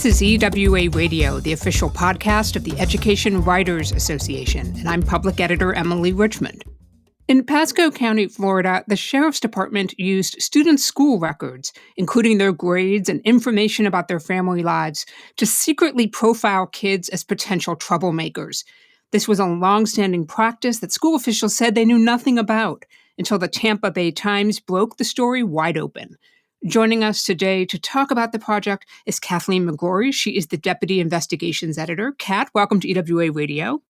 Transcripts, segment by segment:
This is EWA Radio, the official podcast of the Education Writers Association, and I'm public editor Emily Richmond. In Pasco County, Florida, the Sheriff's Department used students' school records, including their grades and information about their family lives, to secretly profile kids as potential troublemakers. This was a longstanding practice that school officials said they knew nothing about until the Tampa Bay Times broke the story wide open. Joining us today to talk about the project is Kathleen McGrory. She is the Deputy Investigations Editor. Kat, welcome to EWA Radio.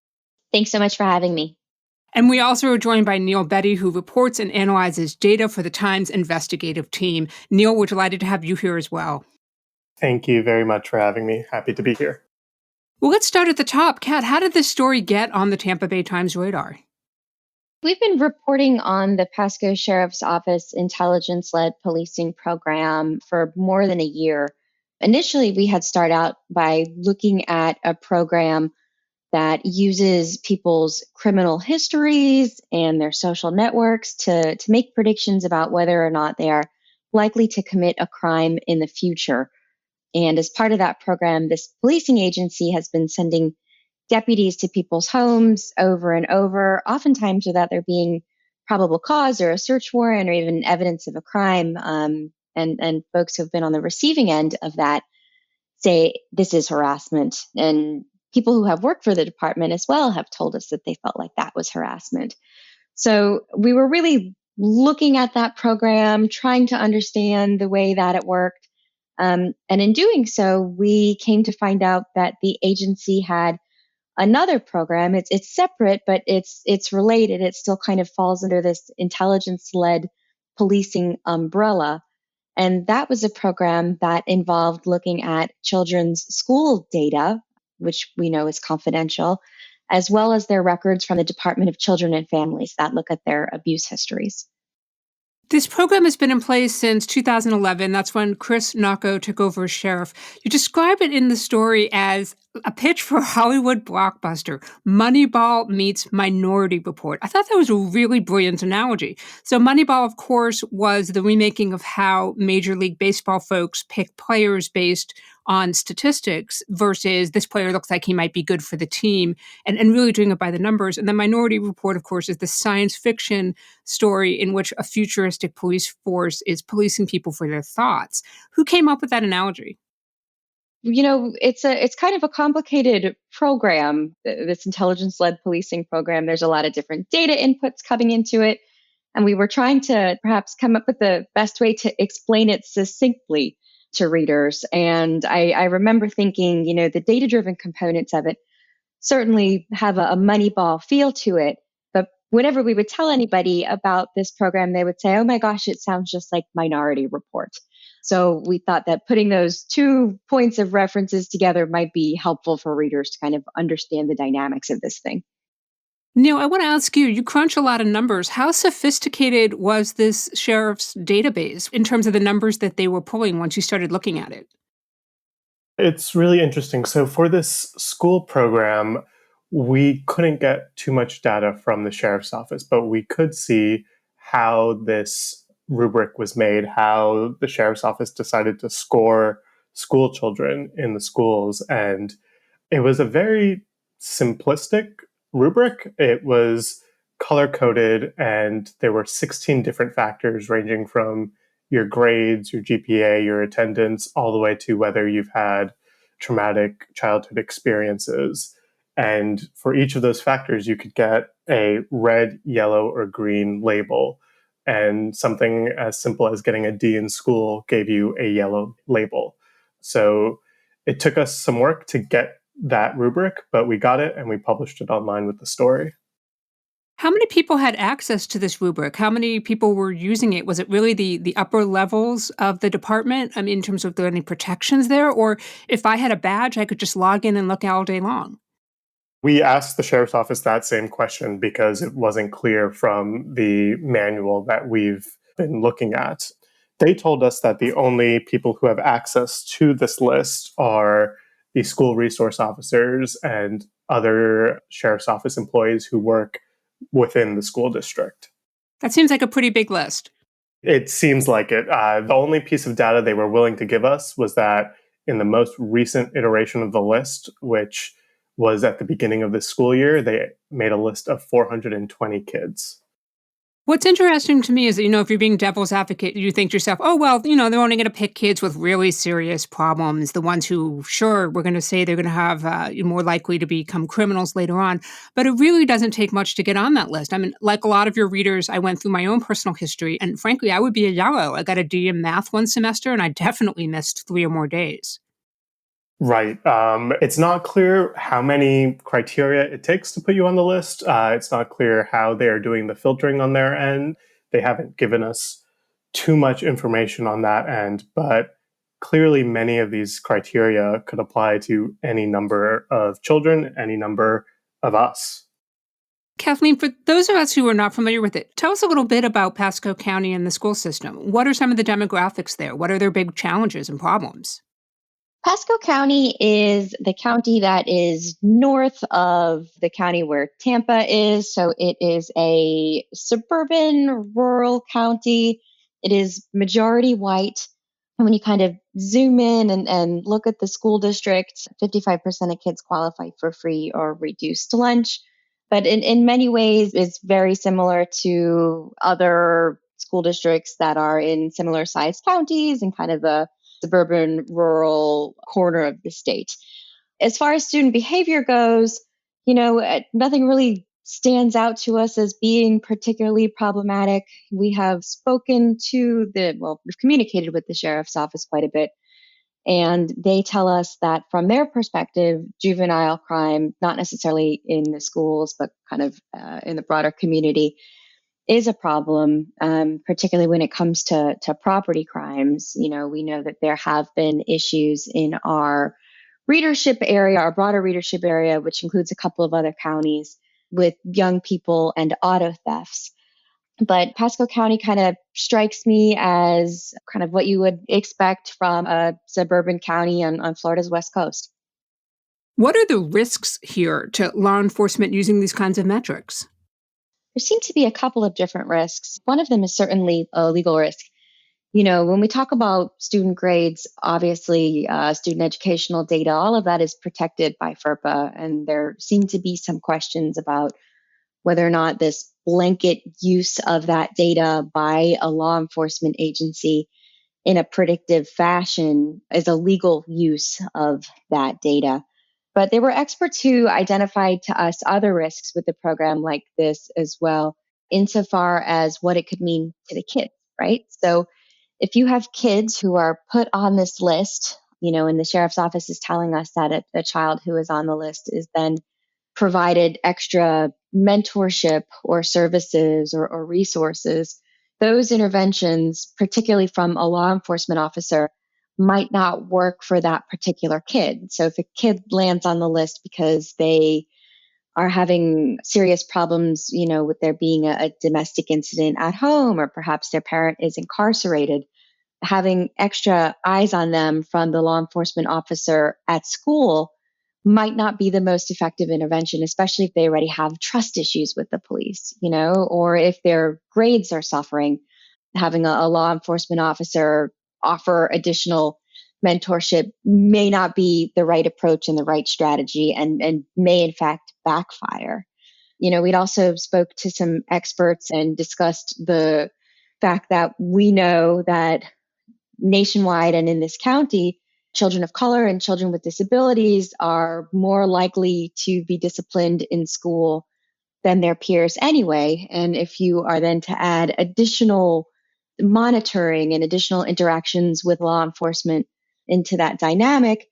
Thanks so much for having me. And we also are joined by Neil Bedi, who reports and analyzes data for the Times investigative team. Neil, we're delighted to have you here as well. Thank you very much for having me. Happy to be here. Well, let's start at the top. Kat, how did this story get on the Tampa Bay Times radar? We've been reporting on the Pasco Sheriff's Office intelligence-led policing program for more than a year. Initially, we had started out by looking at a program that uses people's criminal histories and their social networks to make predictions about whether or not they are likely to commit a crime in the future. And as part of that program, this policing agency has been sending deputies to people's homes over and over, oftentimes without there being probable cause or a search warrant or even evidence of a crime. And folks who have been on the receiving end of that say this is harassment. And people who have worked for the department as well have told us that they felt like that was harassment. So we were really looking at that program, trying to understand the way that it worked. And in doing so, we came to find out that the agency had another program. It's separate, but it's related. It still kind of falls under this intelligence-led policing umbrella. And that was a program that involved looking at children's school data, which we know is confidential, as well as their records from the Department of Children and Families that look at their abuse histories. This program has been in place since 2011. That's when Chris Nocco took over as sheriff. You describe it in the story as a pitch for a Hollywood blockbuster. Moneyball meets Minority Report. I thought that was a really brilliant analogy. So Moneyball, of course, was the remaking of how Major League Baseball folks pick players based on statistics versus this player looks like he might be good for the team and really doing it by the numbers. And the Minority Report, of course, is the science fiction story in which a futuristic police force is policing people for their thoughts. Who came up with that analogy? You know, it's kind of a complicated program, this intelligence-led policing program. There's a lot of different data inputs coming into it. And we were trying to perhaps come up with the best way to explain it succinctly to readers. And I remember thinking, you know, the data-driven components of it certainly have a Moneyball feel to it. But whenever we would tell anybody about this program, they would say, oh my gosh, it sounds just like Minority Report. So we thought that putting those 2 points of references together might be helpful for readers to kind of understand the dynamics of this thing. Neil, I want to ask you crunch a lot of numbers. How sophisticated was this sheriff's database in terms of the numbers that they were pulling once you started looking at it? It's really interesting. So for this school program, we couldn't get too much data from the sheriff's office, but we could see how this rubric was made, how the sheriff's office decided to score school children in the schools. And it was a very simplistic rubric. It was color-coded, and there were 16 different factors ranging from your grades, your GPA, your attendance, all the way to whether you've had traumatic childhood experiences. And for each of those factors, you could get a red, yellow, or green label. And something as simple as getting a D in school gave you a yellow label. So it took us some work to get that rubric, but we got it and we published it online with the story. How many people had access to this rubric? How many people were using it? Was it really the upper levels of the department? I mean, in terms of there any protections there? Or if I had a badge, I could just log in and look all day long? We asked the sheriff's office that same question because it wasn't clear from the manual that we've been looking at. They told us that the only people who have access to this list are the school resource officers and other sheriff's office employees who work within the school district. That seems like a pretty big list. It seems like it. The only piece of data they were willing to give us was that in the most recent iteration of the list, which was at the beginning of this school year, they made a list of 420 kids. What's interesting to me is that, if you're being devil's advocate, you think to yourself, oh, well, they're only going to pick kids with really serious problems, the ones who, sure, we're going to say they're going to have more likely to become criminals later on. But it really doesn't take much to get on that list. I mean, like a lot of your readers, I went through my own personal history, and frankly, I would be a yellow. I got a D in math one semester, and I definitely missed 3 or more days. Right. It's not clear how many criteria it takes to put you on the list. It's not clear how they're doing the filtering on their end. They haven't given us too much information on that end, but clearly many of these criteria could apply to any number of children, any number of us. Kathleen, for those of us who are not familiar with it, tell us a little bit about Pasco County and the school system. What are some of the demographics there? What are their big challenges and problems? Pasco County is the county that is north of the county where Tampa is. So it is a suburban rural county. It is majority white. And when you kind of zoom in and look at the school district, 55% of kids qualify for free or reduced lunch. But in many ways, it's very similar to other school districts that are in similar sized counties and kind of the suburban rural corner of the state. As far as student behavior goes, nothing really stands out to us as being particularly problematic. We have we've communicated with the sheriff's office quite a bit, and they tell us that from their perspective, juvenile crime, not necessarily in the schools, but kind of in the broader community, is a problem, particularly when it comes to property crimes. We know that there have been issues in our readership area, our broader readership area, which includes a couple of other counties, with young people and auto thefts. But Pasco County kind of strikes me as kind of what you would expect from a suburban county on Florida's West Coast. What are the risks here to law enforcement using these kinds of metrics? There seem to be a couple of different risks. One of them is certainly a legal risk. When we talk about student grades, obviously student educational data, all of that is protected by FERPA. And there seem to be some questions about whether or not this blanket use of that data by a law enforcement agency in a predictive fashion is a legal use of that data. But there were experts who identified to us other risks with the program like this as well, insofar as what it could mean to the kids, right? So if you have kids who are put on this list, and the sheriff's office is telling us that a child who is on the list is then provided extra mentorship or services or resources, those interventions, particularly from a law enforcement officer, might not work for that particular kid. So if a kid lands on the list because they are having serious problems, with there being a domestic incident at home, or perhaps their parent is incarcerated, having extra eyes on them from the law enforcement officer at school might not be the most effective intervention, especially if they already have trust issues with the police, or if their grades are suffering. Having a law enforcement officer offer additional mentorship may not be the right approach and the right strategy, and may in fact backfire. We'd also spoke to some experts and discussed the fact that we know that nationwide and in this county, children of color and children with disabilities are more likely to be disciplined in school than their peers anyway. And if you are then to add additional monitoring and additional interactions with law enforcement into that dynamic,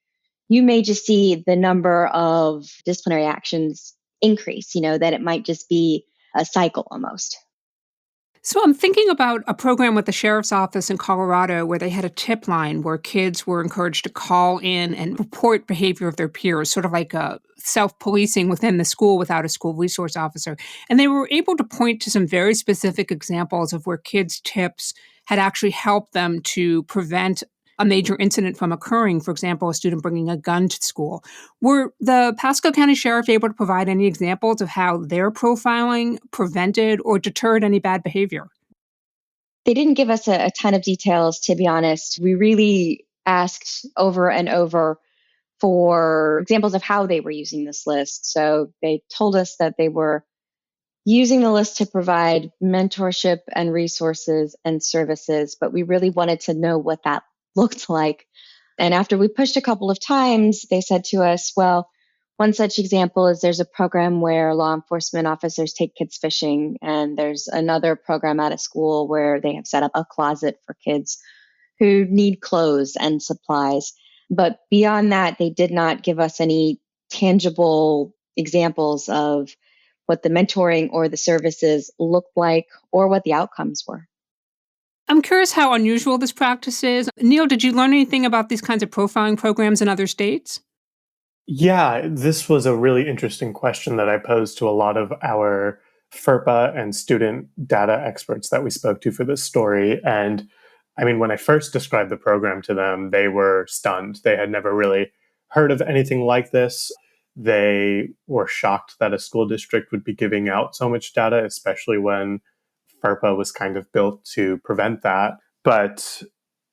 you may just see the number of disciplinary actions increase, that it might just be a cycle almost. So I'm thinking about a program with the sheriff's office in Colorado where they had a tip line where kids were encouraged to call in and report behavior of their peers, sort of like a self-policing within the school without a school resource officer. And they were able to point to some very specific examples of where kids' tips had actually helped them to prevent a major incident from occurring, for example, a student bringing a gun to school. Were the Pasco County Sheriff able to provide any examples of how their profiling prevented or deterred any bad behavior? They didn't give us a ton of details, to be honest. We really asked over and over for examples of how they were using this list. So they told us that they were using the list to provide mentorship and resources and services, but we really wanted to know what that looked like. And after we pushed a couple of times, they said to us, well, one such example is there's a program where law enforcement officers take kids fishing, and there's another program at a school where they have set up a closet for kids who need clothes and supplies. But beyond that, they did not give us any tangible examples of what the mentoring or the services looked like or what the outcomes were. I'm curious how unusual this practice is. Neil, did you learn anything about these kinds of profiling programs in other states? Yeah, this was a really interesting question that I posed to a lot of our FERPA and student data experts that we spoke to for this story. And I mean, when I first described the program to them, they were stunned. They had never really heard of anything like this. They were shocked that a school district would be giving out so much data, especially when FERPA was kind of built to prevent that. But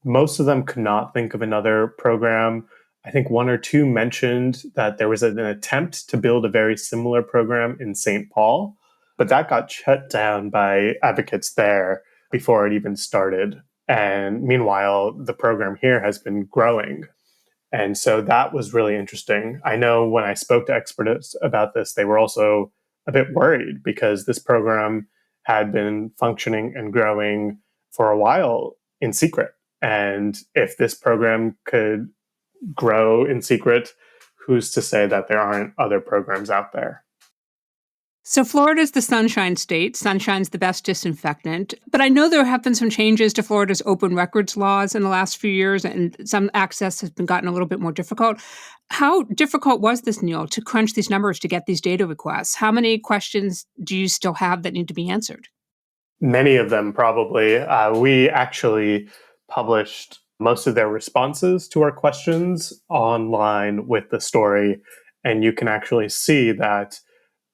most of them could not think of another program. I think one or two mentioned that there was an attempt to build a very similar program in St. Paul, but that got shut down by advocates there before it even started. And meanwhile, the program here has been growing. And so that was really interesting. I know when I spoke to experts about this, they were also a bit worried because this program had been functioning and growing for a while in secret. And if this program could grow in secret, who's to say that there aren't other programs out there? So Florida's the Sunshine State. Sunshine's the best disinfectant. But I know there have been some changes to Florida's open records laws in the last few years, and some access has been gotten a little bit more difficult. How difficult was this, Neil, to crunch these numbers to get these data requests? How many questions do you still have that need to be answered? Many of them, probably. We actually published most of their responses to our questions online with the story. And you can actually see that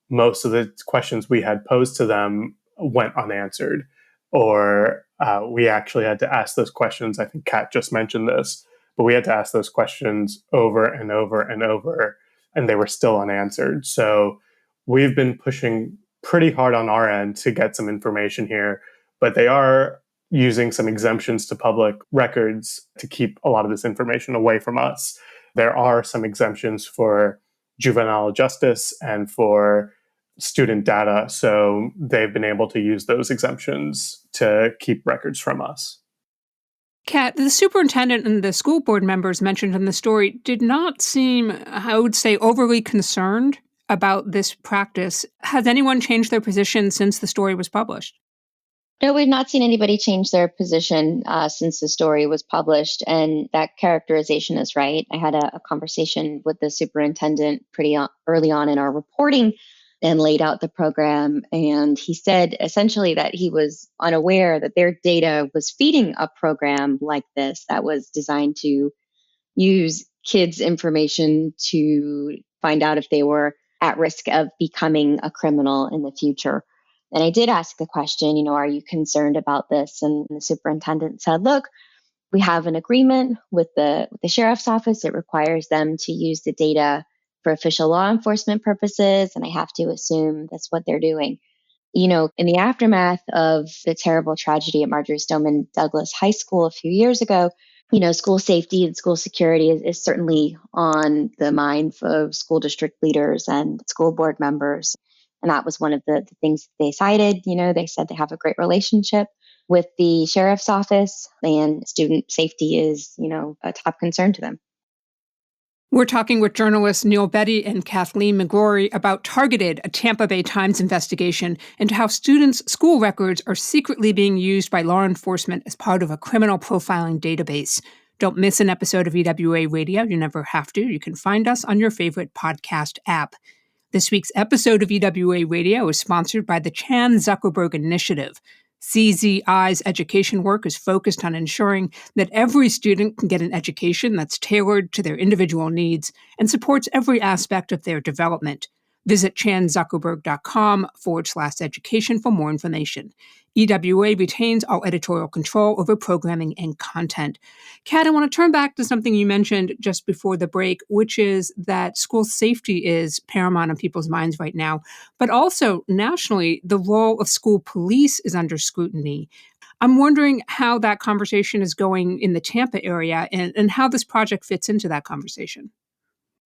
most of the questions we had posed to them went unanswered, or we actually had to ask those questions. I think Kat just mentioned this, but we had to ask those questions over and over and over, and they were still unanswered. So we've been pushing pretty hard on our end to get some information here, but they are using some exemptions to public records to keep a lot of this information away from us. There are some exemptions for juvenile justice and for student data. So they've been able to use those exemptions to keep records from us. Kat, the superintendent and the school board members mentioned in the story did not seem, I would say, overly concerned about this practice. Has anyone changed their position since the story was published? No, we've not seen anybody change their position since the story was published, and that characterization is right. I had a conversation with the superintendent pretty early on in our reporting and laid out the program, and he said essentially that he was unaware that their data was feeding a program like this that was designed to use kids' information to find out if they were at risk of becoming a criminal in the future. And I did ask the question, are you concerned about this? And the superintendent said, look, we have an agreement with the sheriff's office. It requires them to use the data for official law enforcement purposes. And I have to assume that's what they're doing. In the aftermath of the terrible tragedy at Marjory Stoneman Douglas High School a few years ago, school safety and school security is certainly on the minds of school district leaders and school board members. And that was one of the things they cited. They said they have a great relationship with the sheriff's office, and student safety is, a top concern to them. We're talking with journalists Neil Bedi and Kathleen McGrory about Targeted, a Tampa Bay Times investigation into how students' school records are secretly being used by law enforcement as part of a criminal profiling database. Don't miss an episode of EWA Radio. You never have to. You can find us on your favorite podcast app. This week's episode of EWA Radio is sponsored by the Chan Zuckerberg Initiative. CZI's education work is focused on ensuring that every student can get an education that's tailored to their individual needs and supports every aspect of their development. Visit chanzuckerberg.com/education for more information. EWA retains all editorial control over programming and content. Kat, I want to turn back to something you mentioned just before the break, which is that school safety is paramount in people's minds right now. But also nationally, the role of school police is under scrutiny. I'm wondering how that conversation is going in the Tampa area and how this project fits into that conversation.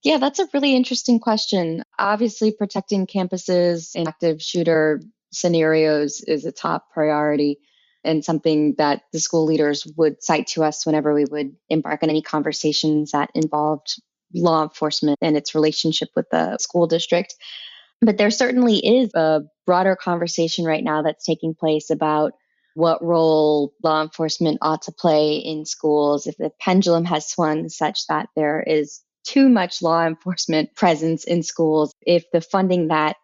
Yeah, that's a really interesting question. Obviously, protecting campuses in active shooter scenarios is a top priority and something that the school leaders would cite to us whenever we would embark on any conversations that involved law enforcement and its relationship with the school district. But there certainly is a broader conversation right now that's taking place about what role law enforcement ought to play in schools if the pendulum has swung such that there is too much law enforcement presence in schools, if the funding that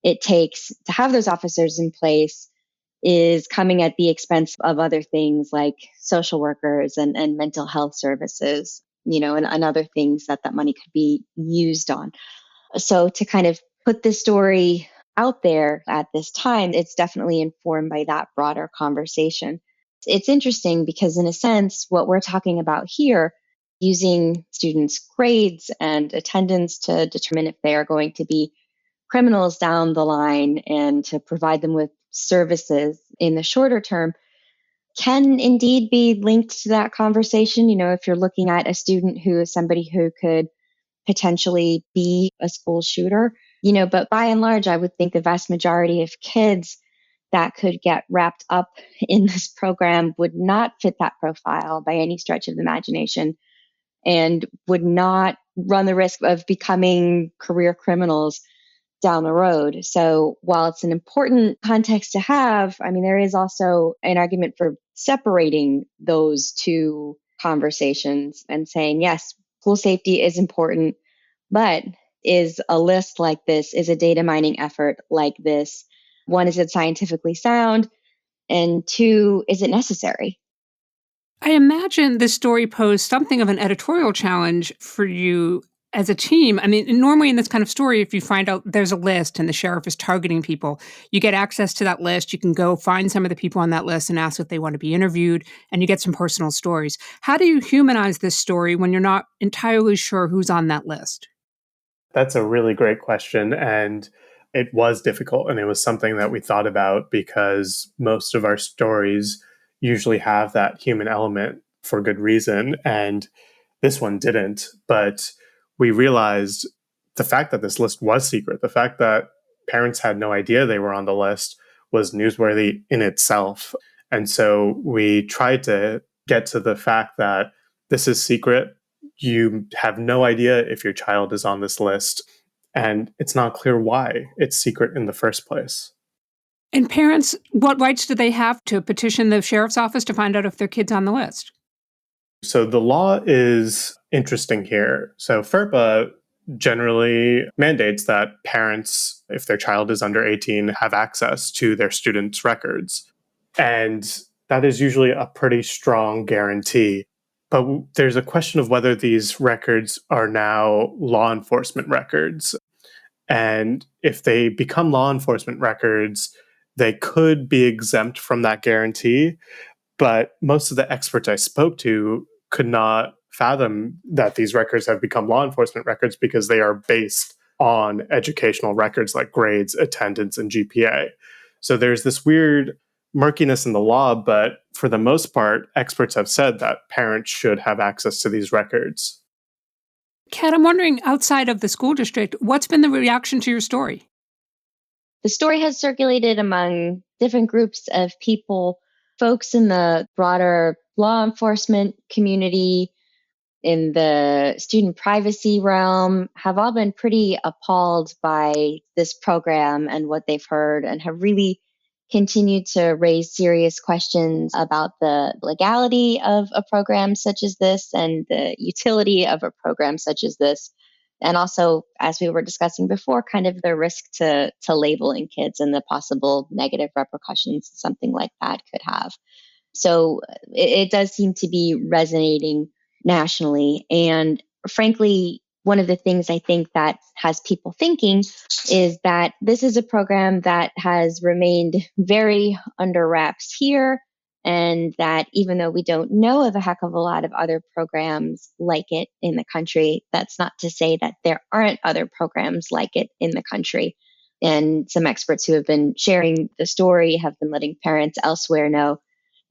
it takes to have those officers in place is coming at the expense of other things like social workers and mental health services, and other things that money could be used on. So to kind of put this story out there at this time, it's definitely informed by that broader conversation. It's interesting because, in a sense, what we're talking about here, using students' grades and attendance to determine if they are going to be criminals down the line and to provide them with services in the shorter term, can indeed be linked to that conversation. If you're looking at a student who is somebody who could potentially be a school shooter, but by and large, I would think the vast majority of kids that could get wrapped up in this program would not fit that profile by any stretch of the imagination and would not run the risk of becoming career criminals down the road. So while it's an important context to have, I mean, there is also an argument for separating those two conversations and saying, yes, school safety is important, but is a list like this, is a data mining effort like this, one, is it scientifically sound? And two, is it necessary? I imagine this story posed something of an editorial challenge for you as a team. I mean, normally in this kind of story, if you find out there's a list and the sheriff is targeting people, you get access to that list. You can go find some of the people on that list and ask if they want to be interviewed, and you get some personal stories. How do you humanize this story when you're not entirely sure who's on that list? That's a really great question. And it was difficult. And it was something that we thought about because most of our stories usually have that human element for good reason. And this one didn't. But we realized the fact that this list was secret, the fact that parents had no idea they were on the list was newsworthy in itself. And so we tried to get to the fact that this is secret. You have no idea if your child is on this list, and it's not clear why it's secret in the first place. And parents, what rights do they have to petition the sheriff's office to find out if their kid's on the list? So the law is interesting here. So FERPA generally mandates that parents, if their child is under 18, have access to their students' records. And that is usually a pretty strong guarantee. But there's a question of whether these records are now law enforcement records. And if they become law enforcement records, they could be exempt from that guarantee. But most of the experts I spoke to could not fathom that these records have become law enforcement records because they are based on educational records like grades, attendance, and GPA. So there's this weird murkiness in the law, but for the most part, experts have said that parents should have access to these records. Kat, I'm wondering, outside of the school district, what's been the reaction to your story? The story has circulated among different groups of people, folks in the broader law enforcement community, in the student privacy realm, have all been pretty appalled by this program and what they've heard, and have really continued to raise serious questions about the legality of a program such as this and the utility of a program such as this. And also, as we were discussing before, kind of the risk to labeling kids and the possible negative repercussions something like that could have. So it does seem to be resonating nationally. And frankly, one of the things I think that has people thinking is that this is a program that has remained very under wraps here. And that even though we don't know of a heck of a lot of other programs like it in the country, that's not to say that there aren't other programs like it in the country. And some experts who have been sharing the story have been letting parents elsewhere know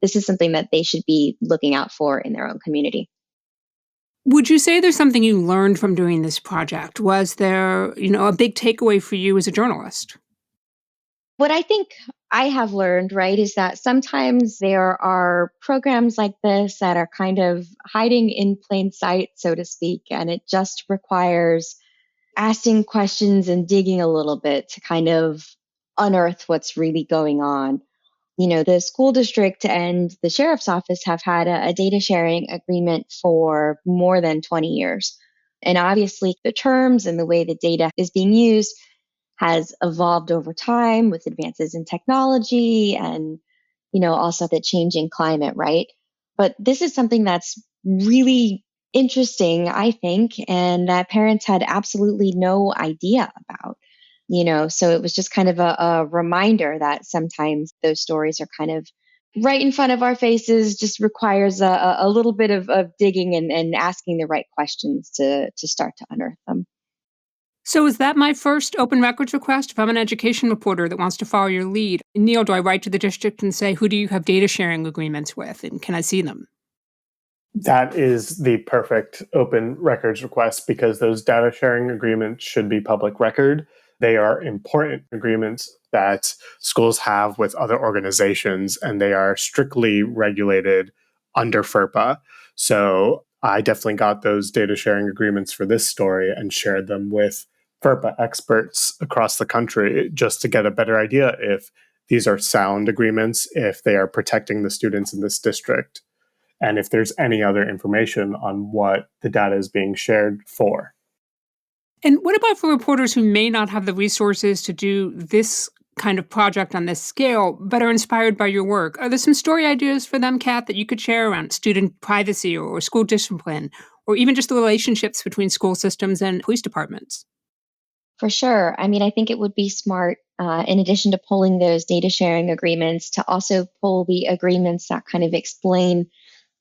this is something that they should be looking out for in their own community. Would you say there's something you learned from doing this project? Was there, a big takeaway for you as a journalist? What I think I have learned, right, is that sometimes there are programs like this that are kind of hiding in plain sight, so to speak, and it just requires asking questions and digging a little bit to kind of unearth what's really going on. The school district and the sheriff's office have had a data sharing agreement for more than 20 years. And obviously, the terms and the way the data is being used has evolved over time with advances in technology and, also the changing climate, right? But this is something that's really interesting, I think, and that parents had absolutely no idea about. So it was just kind of a reminder that sometimes those stories are kind of right in front of our faces, just requires a little bit of digging and asking the right questions to start to unearth them. So is that my first open records request if I'm an education reporter that wants to follow your lead? Neil, do I write to the district and say, who do you have data sharing agreements with, and can I see them? That is the perfect open records request because those data sharing agreements should be public record. They are important agreements that schools have with other organizations, and they are strictly regulated under FERPA. So I definitely got those data sharing agreements for this story and shared them with FERPA experts across the country just to get a better idea if these are sound agreements, if they are protecting the students in this district, and if there's any other information on what the data is being shared for. And what about for reporters who may not have the resources to do this kind of project on this scale, but are inspired by your work? Are there some story ideas for them, Kath, that you could share around student privacy or school discipline, or even just the relationships between school systems and police departments? For sure. I mean, I think it would be smart, in addition to pulling those data sharing agreements, to also pull the agreements that kind of explain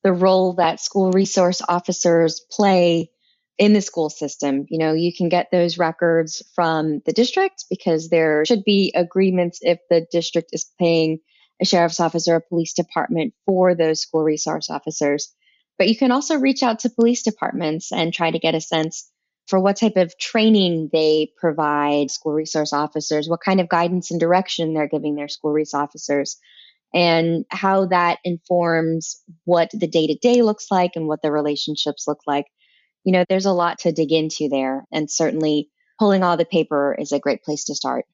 the role that school resource officers play in the school system. You can get those records from the district because there should be agreements if the district is paying a sheriff's office or a police department for those school resource officers. But you can also reach out to police departments and try to get a sense for what type of training they provide school resource officers, what kind of guidance and direction they're giving their school resource officers, and how that informs what the day to day looks like and what the relationships look like. There's a lot to dig into there. And certainly pulling all the paper is a great place to start.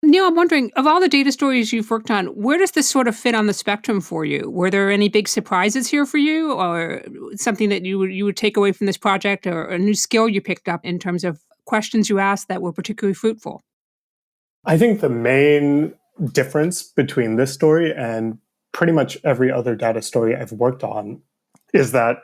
Neil, I'm wondering, of all the data stories you've worked on, where does this sort of fit on the spectrum for you? Were there any big surprises here for you, or something that you would take away from this project, or a new skill you picked up in terms of questions you asked that were particularly fruitful? I think the main difference between this story and pretty much every other data story I've worked on is that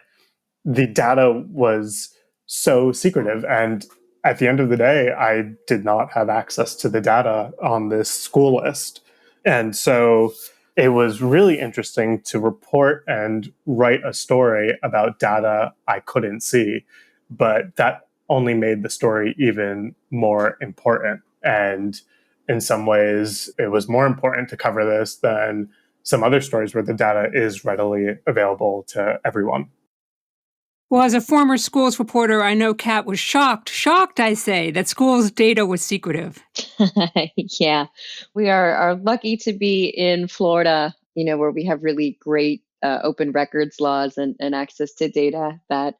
the data was so secretive. And at the end of the day, I did not have access to the data on this school list. And so it was really interesting to report and write a story about data I couldn't see. But that only made the story even more important. And in some ways, it was more important to cover this than some other stories where the data is readily available to everyone. Well, as a former schools reporter, I know Kat was shocked, I say, that schools' data was secretive. Yeah, we are lucky to be in Florida, where we have really great open records laws and access to data that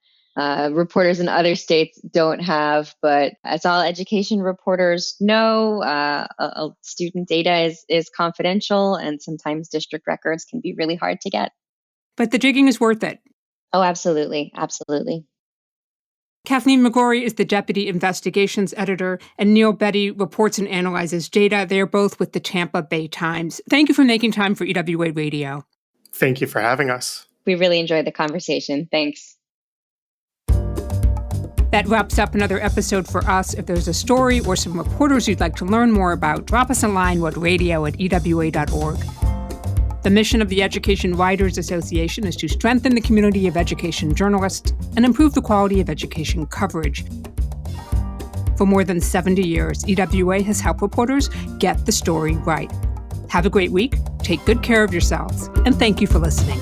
reporters in other states don't have. But as all education reporters know, student data is confidential, and sometimes district records can be really hard to get. But the digging is worth it. Oh, absolutely. Absolutely. Kathleen McGrory is the deputy investigations editor, and Neil Bedi reports and analyzes data. They are both with the Tampa Bay Times. Thank you for making time for EWA Radio. Thank you for having us. We really enjoyed the conversation. Thanks. That wraps up another episode for us. If there's a story or some reporters you'd like to learn more about, drop us a line, whatradio@ewa.org. The mission of the Education Writers Association is to strengthen the community of education journalists and improve the quality of education coverage. For more than 70 years, EWA has helped reporters get the story right. Have a great week, take good care of yourselves, and thank you for listening.